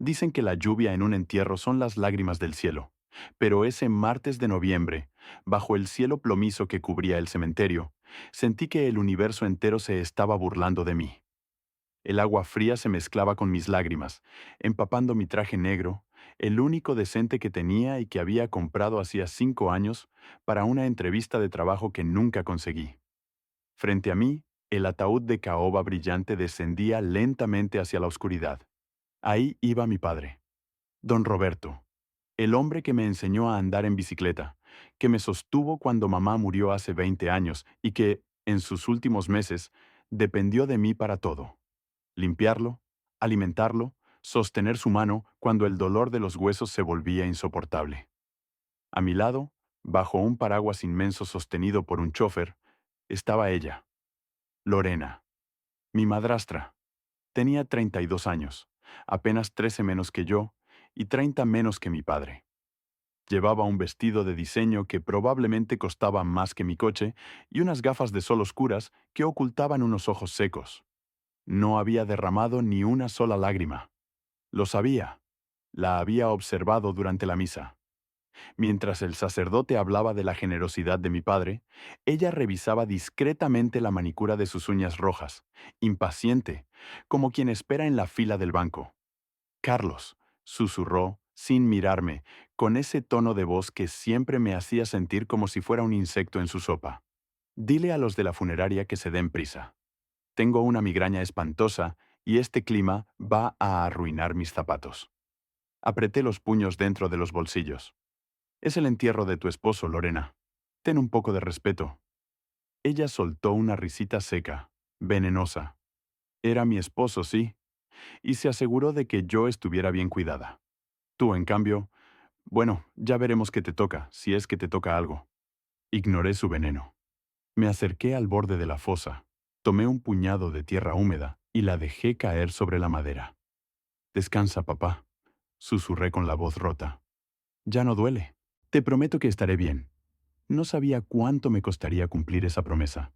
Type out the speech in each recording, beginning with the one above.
Dicen que la lluvia en un entierro son las lágrimas del cielo. Pero ese martes de noviembre, bajo el cielo plomizo que cubría el cementerio, sentí que el universo entero se estaba burlando de mí. El agua fría se mezclaba con mis lágrimas, empapando mi traje negro, el único decente que tenía y que había comprado hacía 5 años para una entrevista de trabajo que nunca conseguí. Frente a mí, el ataúd de caoba brillante descendía lentamente hacia la oscuridad. Ahí iba mi padre, don Roberto, el hombre que me enseñó a andar en bicicleta, que me sostuvo cuando mamá murió hace 20 años y que, en sus últimos meses, dependió de mí para todo. Limpiarlo, alimentarlo, sostener su mano cuando el dolor de los huesos se volvía insoportable. A mi lado, bajo un paraguas inmenso sostenido por un chofer, estaba ella, Lorena, mi madrastra. Tenía 32 años, apenas 13 menos que yo y 30 menos que mi padre. Llevaba un vestido de diseño que probablemente costaba más que mi coche y unas gafas de sol oscuras que ocultaban unos ojos secos. No había derramado ni una sola lágrima. Lo sabía. La había observado durante la misa. Mientras el sacerdote hablaba de la generosidad de mi padre, ella revisaba discretamente la manicura de sus uñas rojas, impaciente, como quien espera en la fila del banco. Carlos, susurró, sin mirarme, con ese tono de voz que siempre me hacía sentir como si fuera un insecto en su sopa. Dile a los de la funeraria que se den prisa. Tengo una migraña espantosa y este clima va a arruinar mis zapatos. Apreté los puños dentro de los bolsillos. Es el entierro de tu esposo, Lorena. Ten un poco de respeto. Ella soltó una risita seca, venenosa. Era mi esposo, sí, y se aseguró de que yo estuviera bien cuidada. Tú, en cambio, bueno, ya veremos qué te toca, si es que te toca algo. Ignoré su veneno. Me acerqué al borde de la fosa, tomé un puñado de tierra húmeda y la dejé caer sobre la madera. Descansa, papá, susurré con la voz rota. Ya no duele. Te prometo que estaré bien. No sabía cuánto me costaría cumplir esa promesa.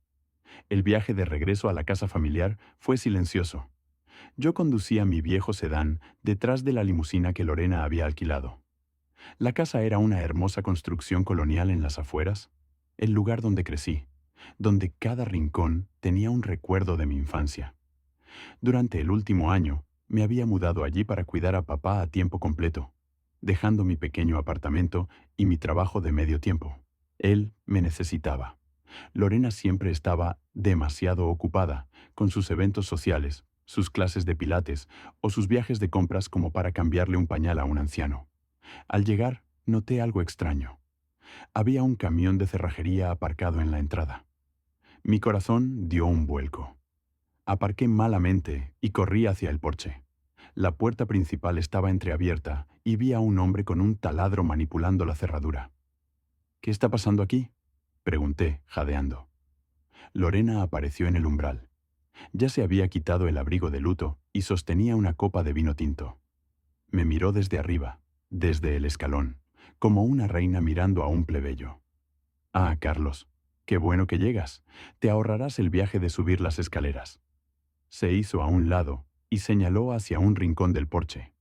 El viaje de regreso a la casa familiar fue silencioso. Yo conducía mi viejo sedán detrás de la limusina que Lorena había alquilado. La casa era una hermosa construcción colonial en las afueras, el lugar donde crecí, donde cada rincón tenía un recuerdo de mi infancia. Durante el último año, me había mudado allí para cuidar a papá a tiempo completo, dejando mi pequeño apartamento y mi trabajo de medio tiempo. Él me necesitaba. Lorena siempre estaba demasiado ocupada con sus eventos sociales, sus clases de pilates o sus viajes de compras como para cambiarle un pañal a un anciano. Al llegar, noté algo extraño. Había un camión de cerrajería aparcado en la entrada. Mi corazón dio un vuelco. Aparqué malamente y corrí hacia el porche. La puerta principal estaba entreabierta y vi a un hombre con un taladro manipulando la cerradura. ¿Qué está pasando aquí?, pregunté, jadeando. Lorena apareció en el umbral. Ya se había quitado el abrigo de luto y sostenía una copa de vino tinto. Me miró desde arriba, desde el escalón, como una reina mirando a un plebeyo. Ah, Carlos, qué bueno que llegas. Te ahorrarás el viaje de subir las escaleras. Se hizo a un lado y señaló hacia un rincón del porche.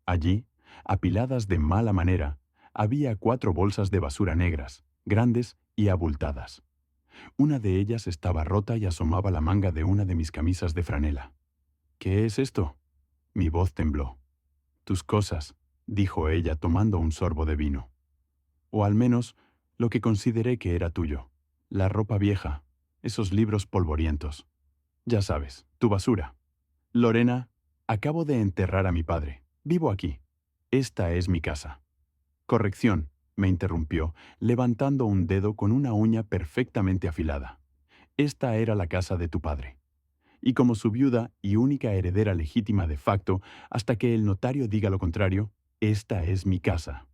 Allí, apiladas de mala manera, había 4 bolsas de basura negras, grandes y abultadas. Una de ellas estaba rota y asomaba la manga de una de mis camisas de franela. ¿Qué es esto? Mi voz tembló. Tus cosas, dijo ella tomando un sorbo de vino. O al menos, lo que consideré que era tuyo. La ropa vieja, esos libros polvorientos. Ya sabes, tu basura. Lorena, acabo de enterrar a mi padre. Vivo aquí. Esta es mi casa. Corrección, me interrumpió, levantando un dedo con una uña perfectamente afilada. Esta era la casa de tu padre. Y como su viuda y única heredera legítima de facto, hasta que el notario diga lo contrario, esta es mi casa.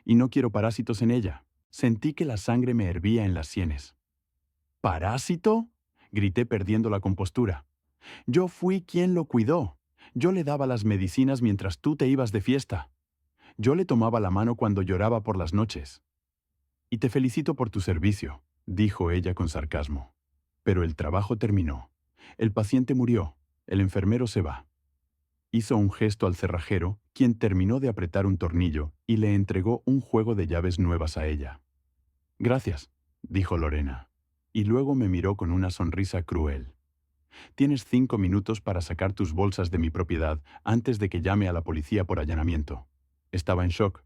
Y no quiero parásitos en ella. Sentí que la sangre me hervía en las sienes. ¿Parásito?, grité perdiendo la compostura. Yo fui quien lo cuidó. Yo le daba las medicinas mientras tú te ibas de fiesta. Yo le tomaba la mano cuando lloraba por las noches. Y te felicito por tu servicio, dijo ella con sarcasmo. Pero el trabajo terminó. El paciente murió. El enfermero se va. Hizo un gesto al cerrajero, quien terminó de apretar un tornillo y le entregó un juego de llaves nuevas a ella. «Gracias», dijo Lorena, y luego me miró con una sonrisa cruel. «Tienes 5 minutos para sacar tus bolsas de mi propiedad antes de que llame a la policía por allanamiento». Estaba en shock,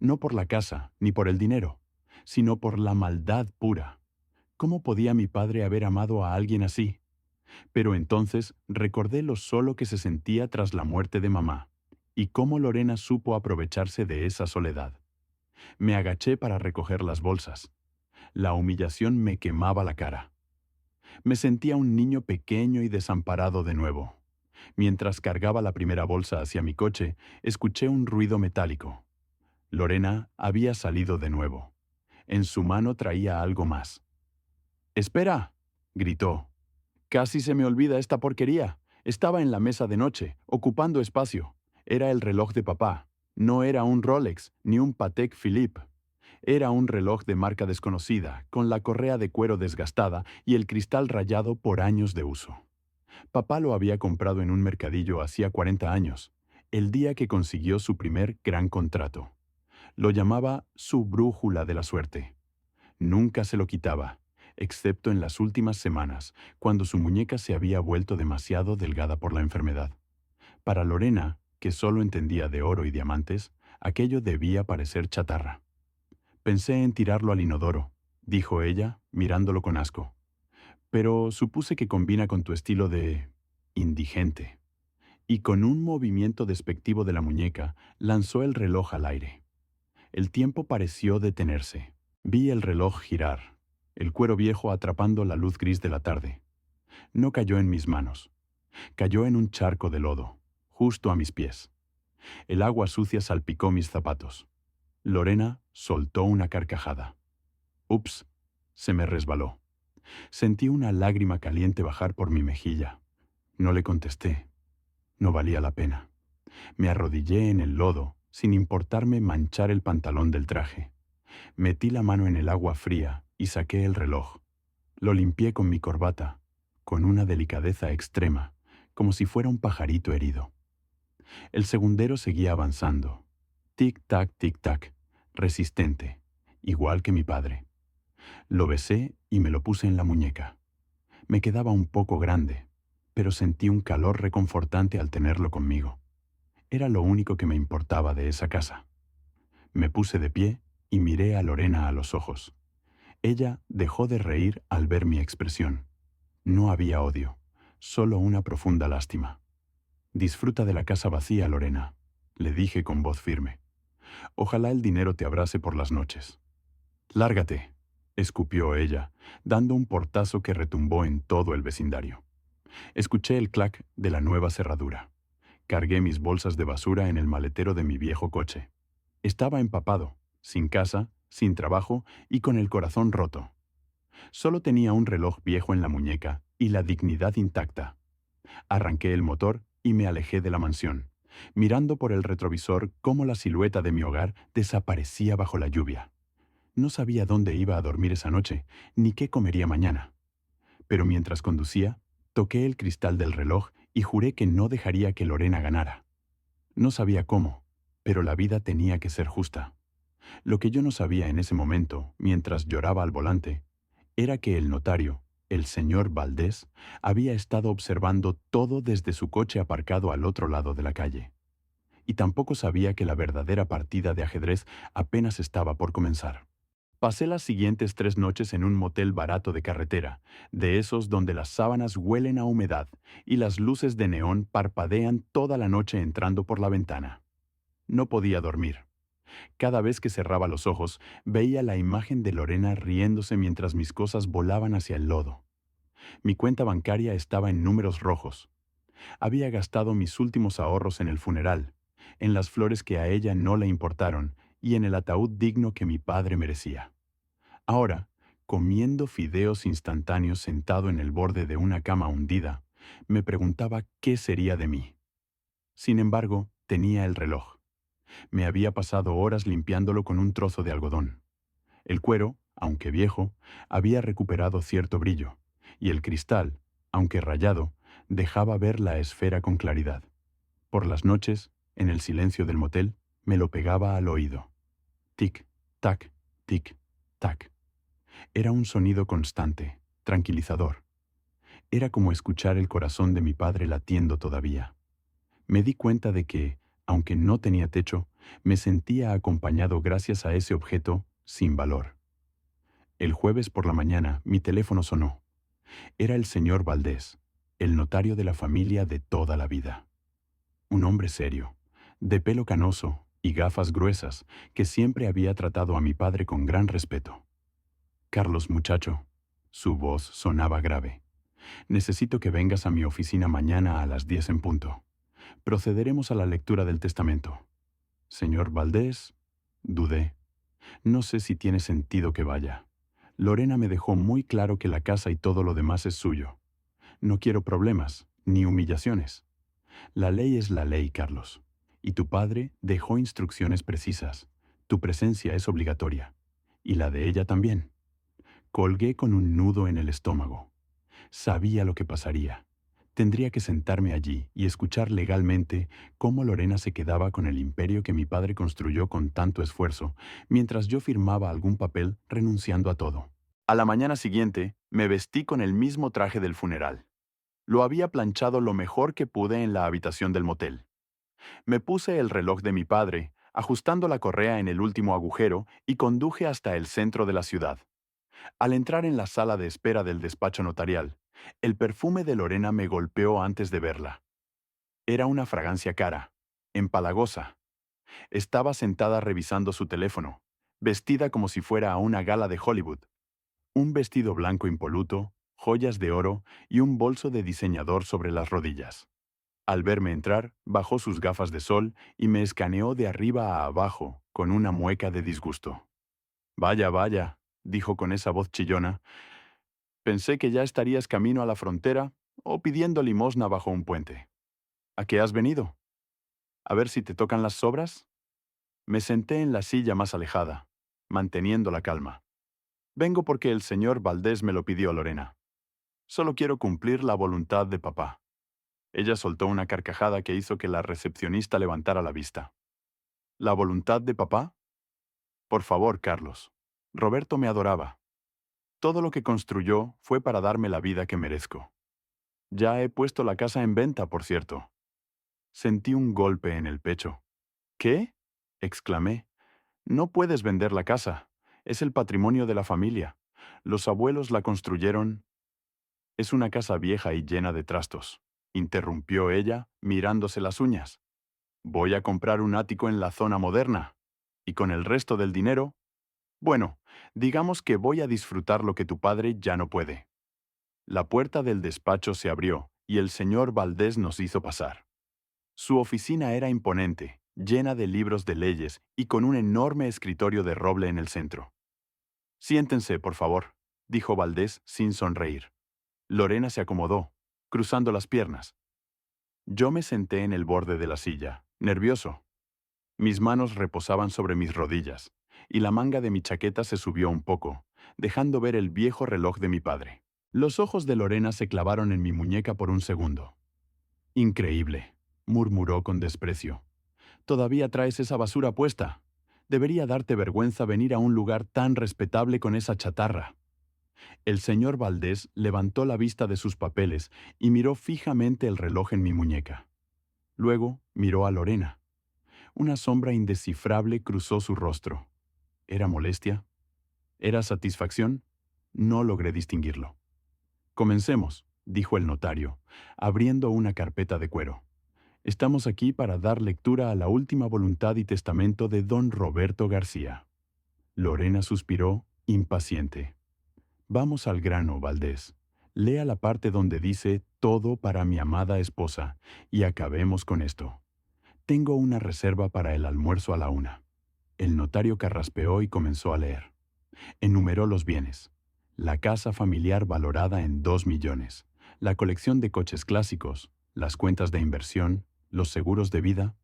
no por la casa ni por el dinero, sino por la maldad pura. ¿Cómo podía mi padre haber amado a alguien así? Pero entonces recordé lo solo que se sentía tras la muerte de mamá, y cómo Lorena supo aprovecharse de esa soledad. Me agaché para recoger las bolsas. La humillación me quemaba la cara. Me sentía un niño pequeño y desamparado de nuevo. Mientras cargaba la primera bolsa hacia mi coche, escuché un ruido metálico. Lorena había salido de nuevo. En su mano traía algo más. «¡Espera!», gritó. «Casi se me olvida esta porquería. Estaba en la mesa de noche, ocupando espacio. Era el reloj de papá. No era un Rolex, ni un Patek Philippe. Era un reloj de marca desconocida, con la correa de cuero desgastada y el cristal rayado por años de uso. Papá lo había comprado en un mercadillo hacía 40 años, el día que consiguió su primer gran contrato. Lo llamaba su brújula de la suerte. Nunca se lo quitaba, excepto en las últimas semanas, cuando su muñeca se había vuelto demasiado delgada por la enfermedad. Para Lorena, que solo entendía de oro y diamantes, aquello debía parecer chatarra. «Pensé en tirarlo al inodoro», dijo ella, mirándolo con asco. «Pero supuse que combina con tu estilo de indigente». Y con un movimiento despectivo de la muñeca, lanzó el reloj al aire. El tiempo pareció detenerse. Vi el reloj girar, el cuero viejo atrapando la luz gris de la tarde. No cayó en mis manos. Cayó en un charco de lodo, justo a mis pies. El agua sucia salpicó mis zapatos. Lorena soltó una carcajada. «Ups», se me resbaló. Sentí una lágrima caliente bajar por mi mejilla. No le contesté. No valía la pena. Me arrodillé en el lodo, sin importarme manchar el pantalón del traje. Metí la mano en el agua fría y saqué el reloj. Lo limpié con mi corbata, con una delicadeza extrema, como si fuera un pajarito herido. El segundero seguía avanzando. Tic-tac, tic-tac, resistente, igual que mi padre. Lo besé y me lo puse en la muñeca. Me quedaba un poco grande, pero sentí un calor reconfortante al tenerlo conmigo. Era lo único que me importaba de esa casa. Me puse de pie y miré a Lorena a los ojos. Ella dejó de reír al ver mi expresión. No había odio, solo una profunda lástima. «Disfruta de la casa vacía, Lorena», le dije con voz firme. «Ojalá el dinero te abrace por las noches». «Lárgate», escupió ella, dando un portazo que retumbó en todo el vecindario. Escuché el clac de la nueva cerradura. Cargué mis bolsas de basura en el maletero de mi viejo coche. Estaba empapado, sin casa, sin trabajo y con el corazón roto. Solo tenía un reloj viejo en la muñeca y la dignidad intacta. Arranqué el motor y me alejé de la mansión, mirando por el retrovisor cómo la silueta de mi hogar desaparecía bajo la lluvia. No sabía dónde iba a dormir esa noche, ni qué comería mañana. Pero mientras conducía, toqué el cristal del reloj y juré que no dejaría que Lorena ganara. No sabía cómo, pero la vida tenía que ser justa. Lo que yo no sabía en ese momento, mientras lloraba al volante, era que el notario, el señor Valdés, había estado observando todo desde su coche aparcado al otro lado de la calle. Y tampoco sabía que la verdadera partida de ajedrez apenas estaba por comenzar. Pasé las siguientes 3 noches en un motel barato de carretera, de esos donde las sábanas huelen a humedad y las luces de neón parpadean toda la noche entrando por la ventana. No podía dormir. Cada vez que cerraba los ojos, veía la imagen de Lorena riéndose mientras mis cosas volaban hacia el lodo. Mi cuenta bancaria estaba en números rojos. Había gastado mis últimos ahorros en el funeral, en las flores que a ella no le importaron y en el ataúd digno que mi padre merecía. Ahora, comiendo fideos instantáneos sentado en el borde de una cama hundida, me preguntaba qué sería de mí. Sin embargo, tenía el reloj. Me había pasado horas limpiándolo con un trozo de algodón. El cuero, aunque viejo, había recuperado cierto brillo, y el cristal, aunque rayado, dejaba ver la esfera con claridad. Por las noches, En el silencio del motel, me lo pegaba al oído. Tic, tac, tic, tac. Era un sonido constante, tranquilizador. Era como escuchar el corazón de mi padre latiendo todavía. Me di cuenta de que, aunque no tenía techo, me sentía acompañado gracias a ese objeto sin valor. El jueves por la mañana mi teléfono sonó. Era el señor Valdés, el notario de la familia de toda la vida. Un hombre serio, de pelo canoso y gafas gruesas, que siempre había tratado a mi padre con gran respeto. Carlos, muchacho. Su voz sonaba grave. Necesito que vengas a mi oficina mañana a las 10 en punto. Procederemos a la lectura del testamento. Señor Valdés, dudé. No sé si tiene sentido que vaya. Lorena me dejó muy claro que la casa y todo lo demás es suyo. No quiero problemas, ni humillaciones. La ley es la ley, Carlos. Y tu padre dejó instrucciones precisas. Tu presencia es obligatoria. Y la de ella también. Colgué con un nudo en el estómago. Sabía lo que pasaría. Tendría que sentarme allí y escuchar legalmente cómo Lorena se quedaba con el imperio que mi padre construyó con tanto esfuerzo, mientras yo firmaba algún papel renunciando a todo. A la mañana siguiente, me vestí con el mismo traje del funeral. Lo había planchado lo mejor que pude en la habitación del motel. Me puse el reloj de mi padre, ajustando la correa en el último agujero, y conduje hasta el centro de la ciudad. Al entrar en la sala de espera del despacho notarial, el perfume de Lorena me golpeó antes de verla. Era una fragancia cara, empalagosa. Estaba sentada revisando su teléfono, vestida como si fuera a una gala de Hollywood. Un vestido blanco impoluto, joyas de oro y un bolso de diseñador sobre las rodillas. Al verme entrar, bajó sus gafas de sol y me escaneó de arriba a abajo, con una mueca de disgusto. Vaya, vaya, dijo con esa voz chillona. Pensé que ya estarías camino a la frontera o pidiendo limosna bajo un puente. ¿A qué has venido? ¿A ver si te tocan las sobras? Me senté en la silla más alejada, manteniendo la calma. Vengo porque el señor Valdés me lo pidió, Lorena. Solo quiero cumplir la voluntad de papá. Ella soltó una carcajada que hizo que la recepcionista levantara la vista. ¿La voluntad de papá? Por favor, Carlos. Roberto me adoraba. Todo lo que construyó fue para darme la vida que merezco. Ya he puesto la casa en venta, por cierto. Sentí un golpe en el pecho. ¿Qué? Exclamé. No puedes vender la casa. Es el patrimonio de la familia. Los abuelos la construyeron. Es una casa vieja y llena de trastos, interrumpió ella, mirándose las uñas. Voy a comprar un ático en la zona moderna. Y con el resto del dinero, bueno, digamos que voy a disfrutar lo que tu padre ya no puede. La puerta del despacho se abrió y el señor Valdés nos hizo pasar. Su oficina era imponente, llena de libros de leyes y con un enorme escritorio de roble en el centro. Siéntense, por favor, dijo Valdés sin sonreír. Lorena se acomodó, cruzando las piernas. Yo me senté en el borde de la silla, nervioso. Mis manos reposaban sobre mis rodillas, y la manga de mi chaqueta se subió un poco, dejando ver el viejo reloj de mi padre. Los ojos de Lorena se clavaron en mi muñeca por un segundo. Increíble, murmuró con desprecio. Todavía traes esa basura puesta. Debería darte vergüenza venir a un lugar tan respetable con esa chatarra. El señor Valdés levantó la vista de sus papeles y miró fijamente el reloj en mi muñeca. Luego miró a Lorena. Una sombra indescifrable cruzó su rostro. ¿Era molestia? ¿Era satisfacción? No logré distinguirlo. Comencemos, dijo el notario, abriendo una carpeta de cuero. Estamos aquí para dar lectura a la última voluntad y testamento de don Roberto García. Lorena suspiró, impaciente. Vamos al grano, Valdés. Lea la parte donde dice todo para mi amada esposa, y acabemos con esto. Tengo una reserva para el almuerzo a la 1. El notario carraspeó y comenzó a leer. Enumeró los bienes. La casa familiar valorada en 2 millones, la colección de coches clásicos, las cuentas de inversión, los seguros de vida.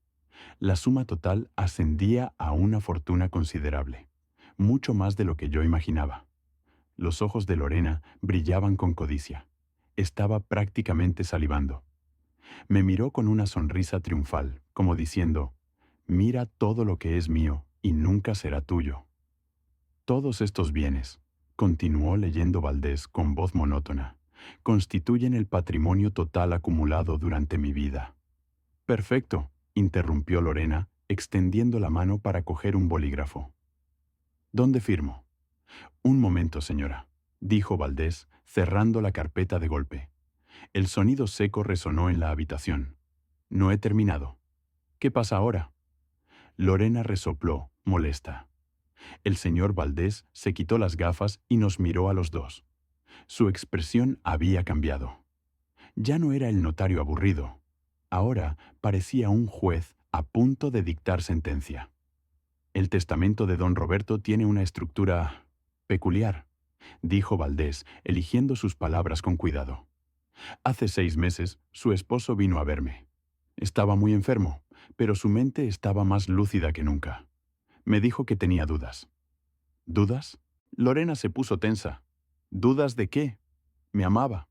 La suma total ascendía a una fortuna considerable, mucho más de lo que yo imaginaba. Los ojos de Lorena brillaban con codicia. Estaba prácticamente salivando. Me miró con una sonrisa triunfal, como diciendo, mira todo lo que es mío y nunca será tuyo. Todos estos bienes, continuó leyendo Valdés con voz monótona, constituyen el patrimonio total acumulado durante mi vida. Perfecto, interrumpió Lorena, extendiendo la mano para coger un bolígrafo. ¿Dónde firmo? Un momento, señora, dijo Valdés, cerrando la carpeta de golpe. El sonido seco resonó en la habitación. No he terminado. ¿Qué pasa ahora? Lorena resopló, molesta. El señor Valdés se quitó las gafas y nos miró a los dos. Su expresión había cambiado. Ya no era el notario aburrido. Ahora parecía un juez a punto de dictar sentencia. El testamento de don Roberto tiene una estructura peculiar, dijo Valdés, eligiendo sus palabras con cuidado. Hace 6 meses, su esposo vino a verme. Estaba muy enfermo, pero su mente estaba más lúcida que nunca. Me dijo que tenía dudas. ¿Dudas? Lorena se puso tensa. ¿Dudas de qué? Me amaba.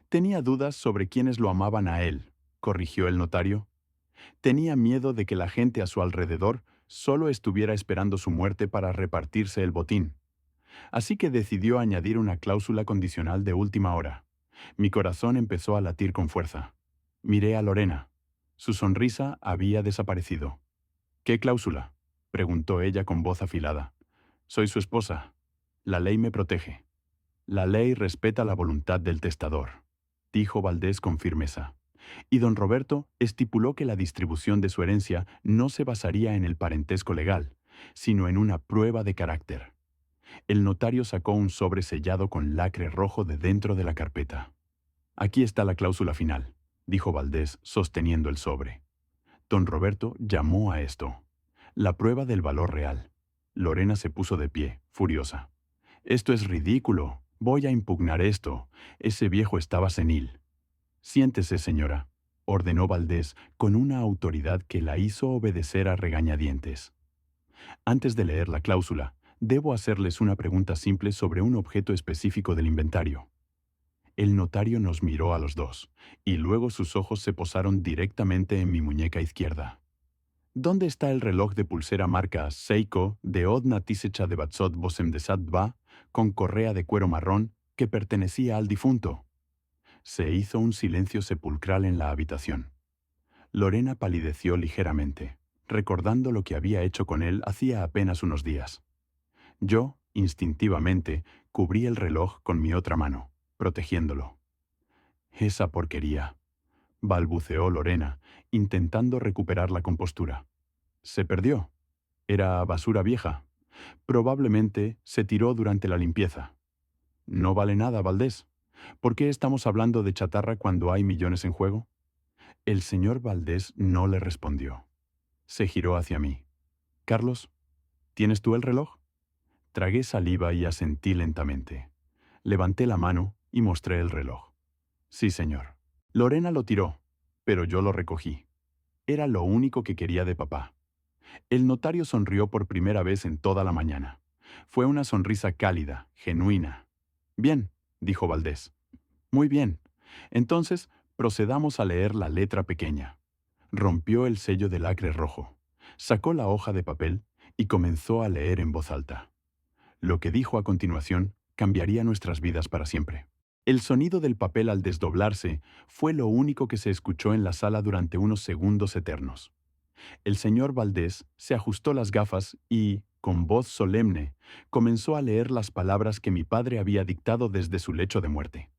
Tenía dudas sobre quiénes lo amaban a él, corrigió el notario. Tenía miedo de que la gente a su alrededor solo estuviera esperando su muerte para repartirse el botín. Así que decidió añadir una cláusula condicional de última hora. Mi corazón empezó a latir con fuerza. Miré a Lorena. Su sonrisa había desaparecido. ¿Qué cláusula?, preguntó ella con voz afilada. Soy su esposa. La ley me protege. La ley respeta la voluntad del testador, dijo Valdés con firmeza. Y don Roberto estipuló que la distribución de su herencia no se basaría en el parentesco legal, sino en una prueba de carácter. El notario sacó un sobre sellado con lacre rojo de dentro de la carpeta. Aquí está la cláusula final, dijo Valdés, sosteniendo el sobre. Don Roberto llamó a esto la prueba del valor real. Lorena se puso de pie, furiosa. Esto es ridículo. Voy a impugnar esto. Ese viejo estaba senil. Siéntese, señora, ordenó Valdés con una autoridad que la hizo obedecer a regañadientes. Antes de leer la cláusula, debo hacerles una pregunta simple sobre un objeto específico del inventario. El notario nos miró a los dos, y luego sus ojos se posaron directamente en mi muñeca izquierda. ¿Dónde está el reloj de pulsera marca Seiko de Odna Tisecha de Batsot Bosem de Satba, con correa de cuero marrón, que pertenecía al difunto? Se hizo un silencio sepulcral en la habitación. Lorena palideció ligeramente, recordando lo que había hecho con él hacía apenas unos días. Yo, instintivamente, cubrí el reloj con mi otra mano, protegiéndolo. Esa porquería, balbuceó Lorena, intentando recuperar la compostura. Se perdió. Era basura vieja. Probablemente se tiró durante la limpieza. No vale nada, Valdés. ¿Por qué estamos hablando de chatarra cuando hay millones en juego? El señor Valdés no le respondió. Se giró hacia mí. Carlos, ¿tienes tú el reloj? Tragué saliva y asentí lentamente. Levanté la mano y mostré el reloj. Sí, señor. Lorena lo tiró, pero yo lo recogí. Era lo único que quería de papá. El notario sonrió por primera vez en toda la mañana. Fue una sonrisa cálida, genuina. Bien, dijo Valdés. Muy bien. Entonces, procedamos a leer la letra pequeña. Rompió el sello de lacre rojo, sacó la hoja de papel y comenzó a leer en voz alta. Lo que dijo a continuación cambiaría nuestras vidas para siempre. El sonido del papel al desdoblarse fue lo único que se escuchó en la sala durante unos segundos eternos. El señor Valdés se ajustó las gafas y, con voz solemne, comenzó a leer las palabras que mi padre había dictado desde su lecho de muerte.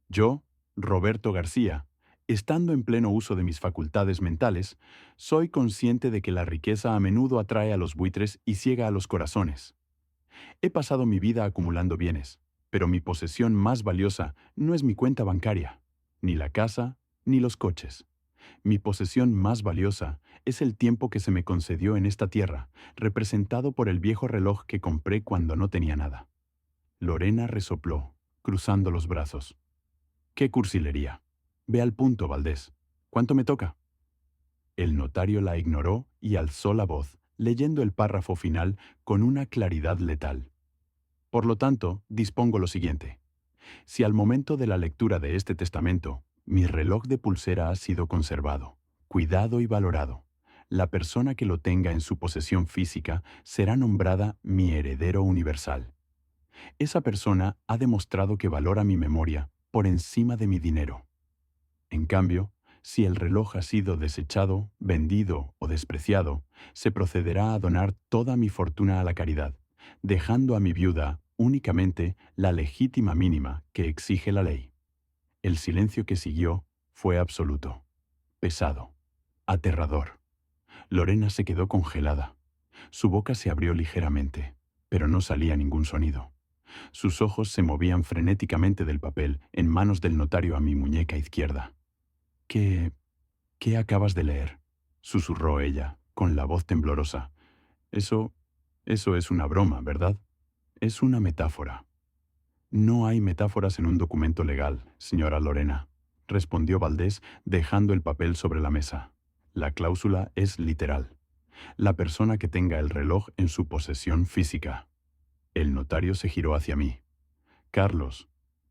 Yo, Roberto García, estando en pleno uso de mis facultades mentales, soy consciente de que la riqueza a menudo atrae a los buitres y ciega a los corazones. He pasado mi vida acumulando bienes, pero mi posesión más valiosa no es mi cuenta bancaria, ni la casa, ni los coches. Mi posesión más valiosa es el tiempo que se me concedió en esta tierra, representado por el viejo reloj que compré cuando no tenía nada. Lorena resopló, cruzando los brazos. ¡Qué cursilería! Ve al punto, Valdés. ¿Cuánto me toca? El notario la ignoró y alzó la voz, leyendo el párrafo final con una claridad letal. Por lo tanto, dispongo lo siguiente. Si al momento de la lectura de este testamento, mi reloj de pulsera ha sido conservado, cuidado y valorado. La persona que lo tenga en su posesión física será nombrada mi heredero universal. Esa persona ha demostrado que valora mi memoria por encima de mi dinero. En cambio, si el reloj ha sido desechado, vendido o despreciado, se procederá a donar toda mi fortuna a la caridad, dejando a mi viuda únicamente la legítima mínima que exige la ley. El silencio que siguió fue absoluto, pesado, aterrador. Lorena se quedó congelada. Su boca se abrió ligeramente, pero no salía ningún sonido. Sus ojos se movían frenéticamente del papel en manos del notario a mi muñeca izquierda. ¿Qué acabas de leer?, susurró ella, con la voz temblorosa. Eso es una broma, ¿verdad? Es una metáfora. No hay metáforas en un documento legal, señora Lorena, respondió Valdés, dejando el papel sobre la mesa. La cláusula es literal. La persona que tenga el reloj en su posesión física. El notario se giró hacia mí. Carlos,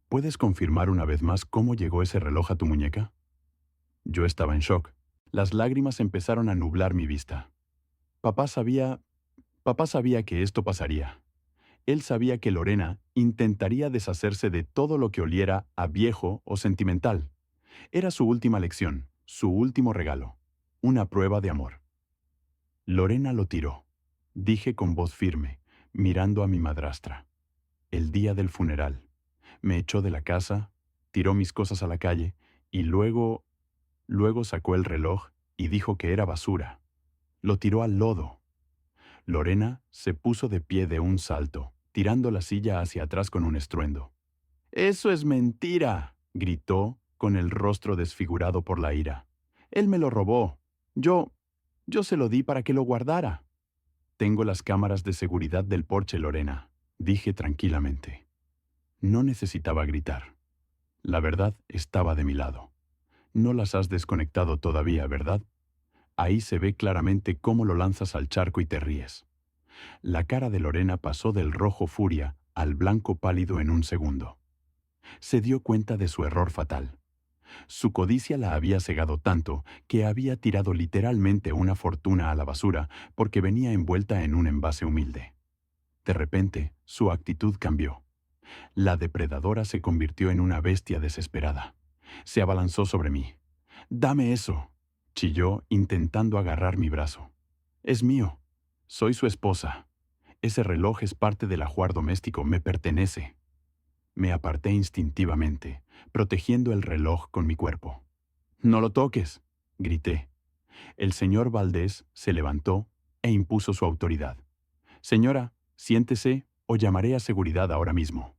¿puedes confirmar una vez más cómo llegó ese reloj a tu muñeca? Yo estaba en shock. Las lágrimas empezaron a nublar mi vista. Papá sabía que esto pasaría. Él sabía que Lorena intentaría deshacerse de todo lo que oliera a viejo o sentimental. Era su última lección, su último regalo, una prueba de amor. Lorena lo tiró, dije con voz firme, mirando a mi madrastra. El día del funeral. Me echó de la casa, tiró mis cosas a la calle y luego sacó el reloj y dijo que era basura. Lo tiró al lodo. Lorena se puso de pie de un salto, tirando la silla hacia atrás con un estruendo. «¡Eso es mentira!», gritó, con el rostro desfigurado por la ira. «Él me lo robó. Yo se lo di para que lo guardara». «Tengo las cámaras de seguridad del porche, Lorena», dije tranquilamente. No necesitaba gritar. La verdad estaba de mi lado. No las has desconectado todavía, ¿verdad? Ahí se ve claramente cómo lo lanzas al charco y te ríes. La cara de Lorena pasó del rojo furia al blanco pálido en un segundo. Se dio cuenta de su error fatal. Su codicia la había cegado tanto que había tirado literalmente una fortuna a la basura porque venía envuelta en un envase humilde. De repente, su actitud cambió. La depredadora se convirtió en una bestia desesperada. Se abalanzó sobre mí. «¡Dame eso!», chilló, intentando agarrar mi brazo. «Es mío. Soy su esposa. Ese reloj es parte del ajuar doméstico, me pertenece». Me aparté instintivamente, protegiendo el reloj con mi cuerpo. «¡No lo toques!», grité. El señor Valdés se levantó e impuso su autoridad. «Señora, siéntese o llamaré a seguridad ahora mismo».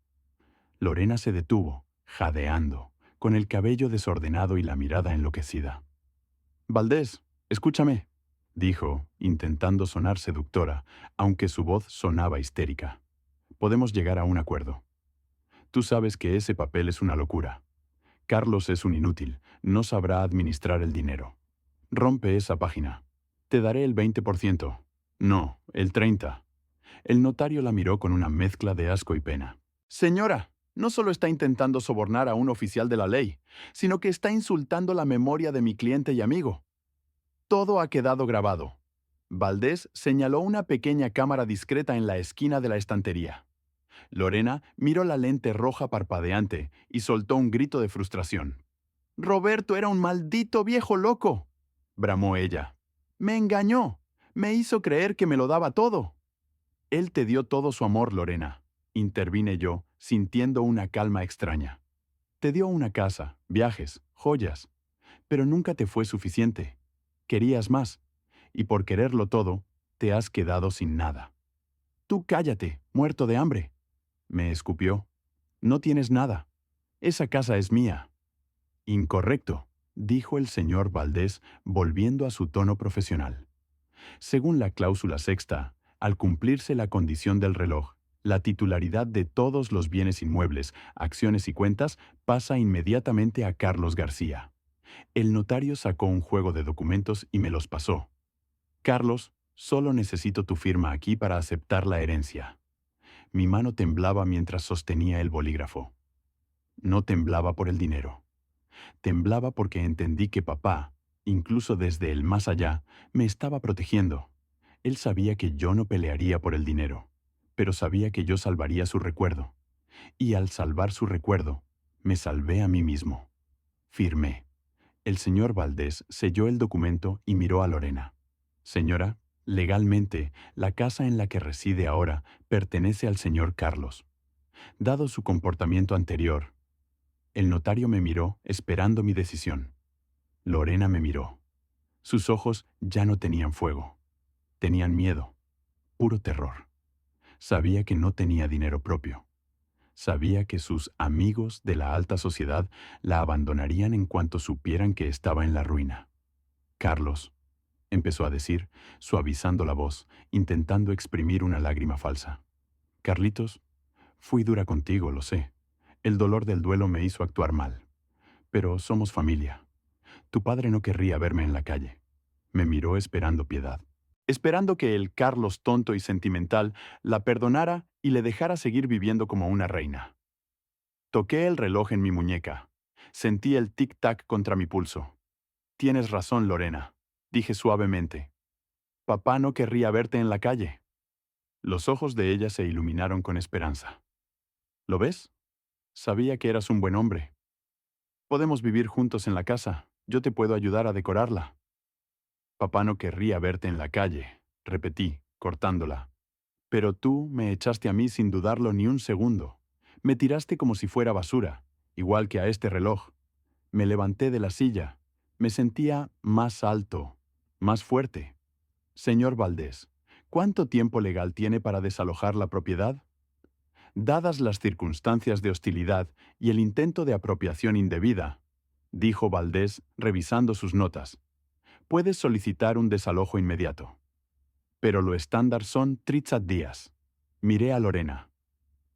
Lorena se detuvo, jadeando, con el cabello desordenado y la mirada enloquecida. «Valdés, escúchame», dijo, intentando sonar seductora, aunque su voz sonaba histérica. «Podemos llegar a un acuerdo. Tú sabes que ese papel es una locura. Carlos es un inútil, no sabrá administrar el dinero. Rompe esa página. Te daré el 20%. No, el 30%. El notario la miró con una mezcla de asco y pena. «Señora, no solo está intentando sobornar a un oficial de la ley, sino que está insultando la memoria de mi cliente y amigo. Todo ha quedado grabado». Valdés señaló una pequeña cámara discreta en la esquina de la estantería. Lorena miró la lente roja parpadeante y soltó un grito de frustración. «Roberto era un maldito viejo loco», bramó ella. «Me engañó. Me hizo creer que me lo daba todo». «Él te dio todo su amor, Lorena», intervine yo, sintiendo una calma extraña. «Te dio una casa, viajes, joyas, pero nunca te fue suficiente. Querías más, y por quererlo todo, te has quedado sin nada». «Tú cállate, muerto de hambre», me escupió. «No tienes nada. Esa casa es mía». «Incorrecto», dijo el señor Valdés, volviendo a su tono profesional. «Según la cláusula sexta, al cumplirse la condición del reloj, la titularidad de todos los bienes inmuebles, acciones y cuentas pasa inmediatamente a Carlos García». El notario sacó un juego de documentos y me los pasó. «Carlos, solo necesito tu firma aquí para aceptar la herencia». Mi mano temblaba mientras sostenía el bolígrafo. No temblaba por el dinero. Temblaba porque entendí que papá, Incluso desde el más allá, me estaba protegiendo. Él sabía que yo no pelearía por el dinero, pero sabía que yo salvaría su recuerdo. Y al salvar su recuerdo, me salvé a mí mismo. Firmé. El señor Valdés selló el documento y miró a Lorena. Señora, legalmente, la casa en la que reside ahora pertenece al señor Carlos. Dado su comportamiento anterior, el notario me miró esperando mi decisión. Lorena me miró. Sus ojos ya no tenían fuego. Tenían miedo, puro terror. Sabía que no tenía dinero propio. Sabía que sus amigos de la alta sociedad la abandonarían en cuanto supieran que estaba en la ruina. Carlos, empezó a decir, suavizando la voz, intentando exprimir una lágrima falsa. Carlitos, fui dura contigo, lo sé. El dolor del duelo me hizo actuar mal. Pero somos familia. Tu padre no querría verme en la calle. Me miró esperando piedad. Esperando que el Carlos tonto y sentimental la perdonara y le dejara seguir viviendo como una reina. Toqué el reloj en mi muñeca. Sentí el tic-tac contra mi pulso. Tienes razón, Lorena, dije suavemente. Papá no querría verte en la calle. Los ojos de ella se iluminaron con esperanza. ¿Lo ves? Sabía que eras un buen hombre. Podemos vivir juntos en la casa. Yo te puedo ayudar a decorarla. Papá no querría verte en la calle, repetí, cortándola. Pero tú me echaste a mí sin dudarlo ni un segundo. Me tiraste como si fuera basura, igual que a este reloj. Me levanté de la silla. Me sentía más alto, más fuerte. Señor Valdés, ¿cuánto tiempo legal tiene para desalojar la propiedad? Dadas las circunstancias de hostilidad y el intento de apropiación indebida, dijo Valdés revisando sus notas, puedes solicitar un desalojo inmediato. Pero lo estándar son 30 días. Miré a Lorena.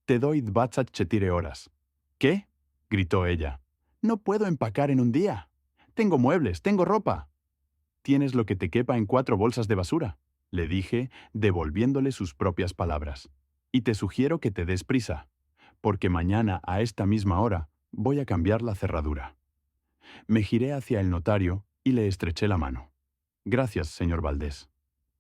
Te doy 24 horas. ¿Qué? Gritó ella. No puedo empacar en un día. Tengo muebles, tengo ropa. Tienes lo que te quepa en 4 bolsas de basura, le dije, devolviéndole sus propias palabras. Y te sugiero que te des prisa, porque mañana a esta misma hora voy a cambiar la cerradura. Me giré hacia el notario y le estreché la mano. Gracias, señor Valdés.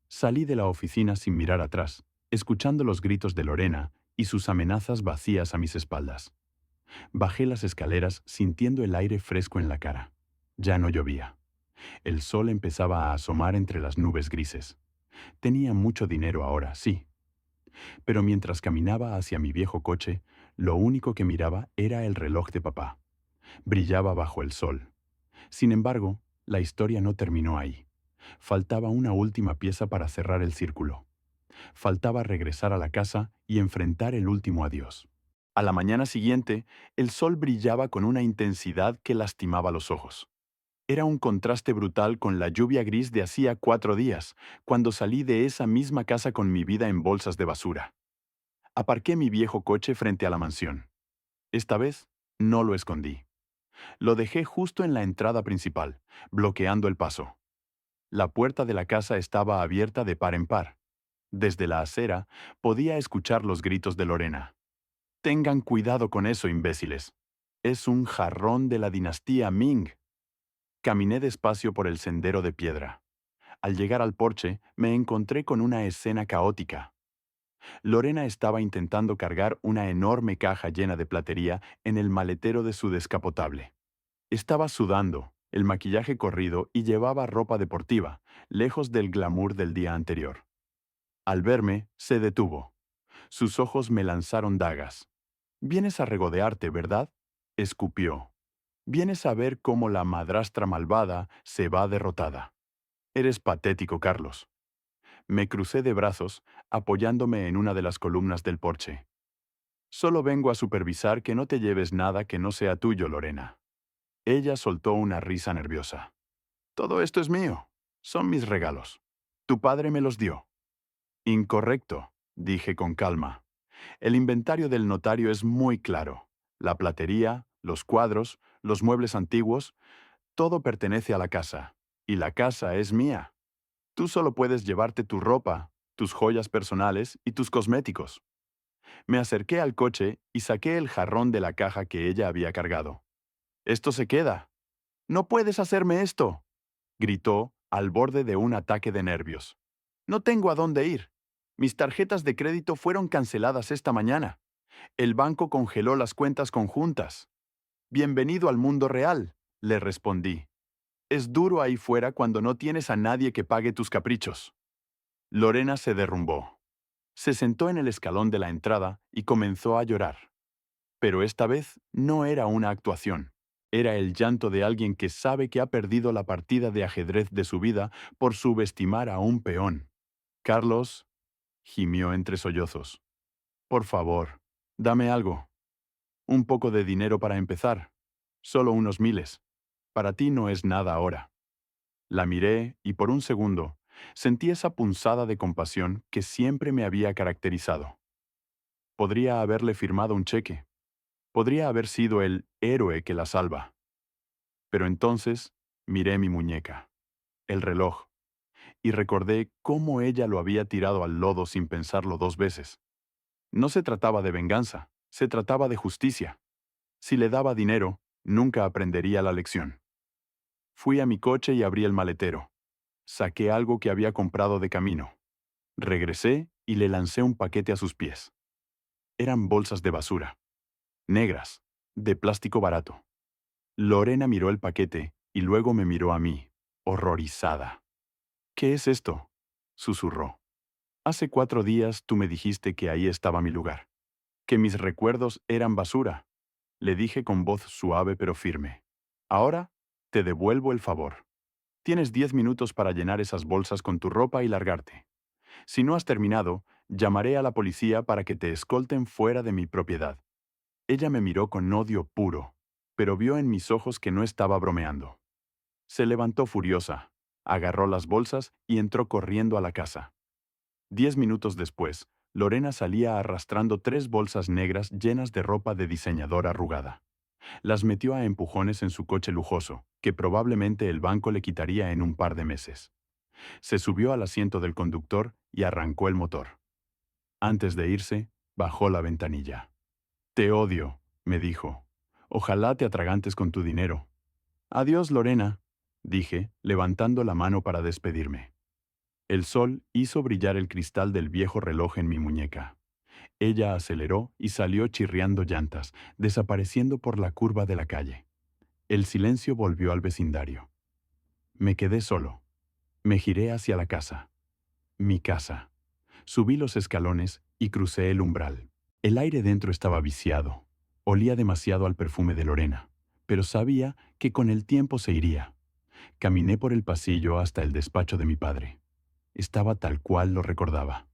Salí de la oficina sin mirar atrás, escuchando los gritos de Lorena y sus amenazas vacías a mis espaldas. Bajé las escaleras sintiendo el aire fresco en la cara. Ya no llovía. El sol empezaba a asomar entre las nubes grises. Tenía mucho dinero ahora, sí. Pero mientras caminaba hacia mi viejo coche, lo único que miraba era el reloj de papá. Brillaba bajo el sol. Sin embargo, la historia no terminó ahí. Faltaba una última pieza para cerrar el círculo. Faltaba regresar a la casa y enfrentar el último adiós. A la mañana siguiente, el sol brillaba con una intensidad que lastimaba los ojos. Era un contraste brutal con la lluvia gris de hacía 4 días, cuando salí de esa misma casa con mi vida en bolsas de basura. Aparqué mi viejo coche frente a la mansión. Esta vez, no lo escondí. Lo dejé justo en la entrada principal, bloqueando el paso. La puerta de la casa estaba abierta de par en par. Desde la acera, podía escuchar los gritos de Lorena. Tengan cuidado con eso, imbéciles. Es un jarrón de la dinastía Ming. Caminé despacio por el sendero de piedra. Al llegar al porche, me encontré con una escena caótica. Lorena estaba intentando cargar una enorme caja llena de platería en el maletero de su descapotable. Estaba sudando, el maquillaje corrido y llevaba ropa deportiva, lejos del glamour del día anterior. Al verme, se detuvo. Sus ojos me lanzaron dagas. «Vienes a regodearte, ¿verdad?», escupió. «Vienes a ver cómo la madrastra malvada se va derrotada. Eres patético, Carlos». Me crucé de brazos, apoyándome en una de las columnas del porche. «Solo vengo a supervisar que no te lleves nada que no sea tuyo, Lorena». Ella soltó una risa nerviosa. «Todo esto es mío. Son mis regalos. Tu padre me los dio». «Incorrecto», dije con calma. «El inventario del notario es muy claro. La platería, los cuadros, los muebles antiguos, todo pertenece a la casa. Y la casa es mía. Tú solo puedes llevarte tu ropa, tus joyas personales y tus cosméticos». Me acerqué al coche y saqué el jarrón de la caja que ella había cargado. «Esto se queda». «No puedes hacerme esto». gritó, al borde de un ataque de nervios. No tengo a dónde ir. Mis tarjetas de crédito fueron canceladas esta mañana. El banco congeló las cuentas conjuntas. Bienvenido al mundo real, le respondí. Es duro ahí fuera cuando no tienes a nadie que pague tus caprichos. Lorena se derrumbó. Se sentó en el escalón de la entrada y comenzó a llorar. Pero esta vez no era una actuación. Era el llanto de alguien que sabe que ha perdido la partida de ajedrez de su vida por subestimar a un peón. Carlos, gimió entre sollozos. Por favor, dame algo. Un poco de dinero para empezar. Solo unos miles. Para ti no es nada ahora. La miré y por un segundo sentí esa punzada de compasión que siempre me había caracterizado. Podría haberle firmado un cheque. Podría haber sido el héroe que la salva. Pero entonces miré mi muñeca, el reloj, y recordé cómo ella lo había tirado al lodo sin pensarlo 2 veces. No se trataba de venganza, se trataba de justicia. Si le daba dinero, nunca aprendería la lección. Fui a mi coche y abrí el maletero. Saqué algo que había comprado de camino. Regresé y le lancé un paquete a sus pies. Eran bolsas de basura, negras, de plástico barato. Lorena miró el paquete y luego me miró a mí, horrorizada. ¿Qué es esto?, susurró. Hace 4 días tú me dijiste que ahí estaba mi lugar, que mis recuerdos eran basura. Le dije con voz suave pero firme. Ahora, te devuelvo el favor. Tienes 10 minutos para llenar esas bolsas con tu ropa y largarte. Si no has terminado, llamaré a la policía para que te escolten fuera de mi propiedad. Ella me miró con odio puro, pero vio en mis ojos que no estaba bromeando. Se levantó furiosa, agarró las bolsas y entró corriendo a la casa. 10 minutos después, Lorena salía arrastrando 3 bolsas negras llenas de ropa de diseñador arrugada. Las metió a empujones en su coche lujoso, que probablemente el banco le quitaría en un par de meses. Se subió al asiento del conductor y arrancó el motor. Antes de irse, bajó la ventanilla. Te odio, me dijo. Ojalá te atragantes con tu dinero. Adiós, Lorena, dije, levantando la mano para despedirme. El sol hizo brillar el cristal del viejo reloj en mi muñeca. Ella aceleró y salió chirriando llantas, desapareciendo por la curva de la calle. El silencio volvió al vecindario. Me quedé solo. Me giré hacia la casa. Mi casa. Subí los escalones y crucé el umbral. El aire dentro estaba viciado. Olía demasiado al perfume de Lorena, pero sabía que con el tiempo se iría. Caminé por el pasillo hasta el despacho de mi padre. Estaba tal cual lo recordaba.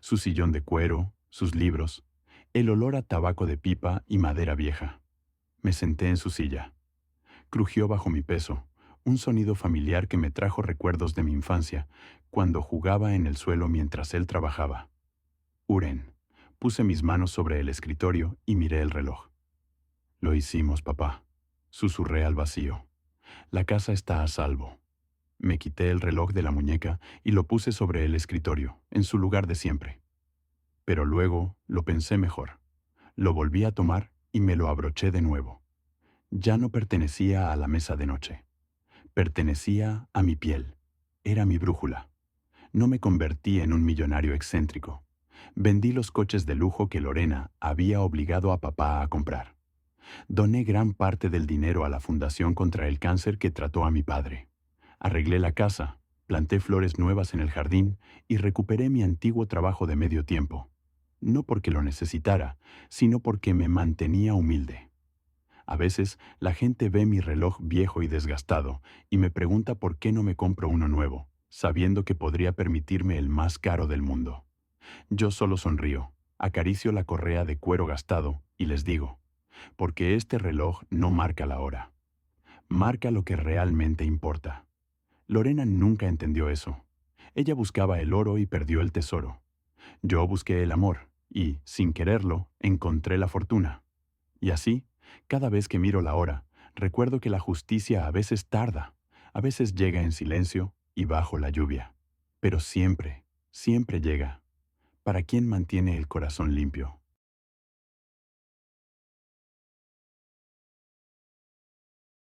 Su sillón de cuero, sus libros, el olor a tabaco de pipa y madera vieja. Me senté en su silla. Crujió bajo mi peso, un sonido familiar que me trajo recuerdos de mi infancia, cuando jugaba en el suelo mientras él trabajaba. Uren. Puse mis manos sobre el escritorio y miré el reloj. Lo hicimos, papá. Susurré al vacío. La casa está a salvo. Me quité el reloj de la muñeca y lo puse sobre el escritorio, en su lugar de siempre. Pero luego lo pensé mejor. Lo volví a tomar y me lo abroché de nuevo. Ya no pertenecía a la mesa de noche. Pertenecía a mi piel. Era mi brújula. No me convertí en un millonario excéntrico. Vendí los coches de lujo que Lorena había obligado a papá a comprar. Doné gran parte del dinero a la Fundación contra el Cáncer que trató a mi padre. Arreglé la casa, planté flores nuevas en el jardín y recuperé mi antiguo trabajo de medio tiempo. No porque lo necesitara, sino porque me mantenía humilde. A veces la gente ve mi reloj viejo y desgastado y me pregunta por qué no me compro uno nuevo, sabiendo que podría permitirme el más caro del mundo. Yo solo sonrío, acaricio la correa de cuero gastado y les digo, porque este reloj no marca la hora. Marca lo que realmente importa. Lorena nunca entendió eso. Ella buscaba el oro y perdió el tesoro. Yo busqué el amor y, sin quererlo, encontré la fortuna. Y así, cada vez que miro la hora, recuerdo que la justicia a veces tarda, a veces llega en silencio y bajo la lluvia. Pero siempre, siempre llega. ¿Para quién mantiene el corazón limpio?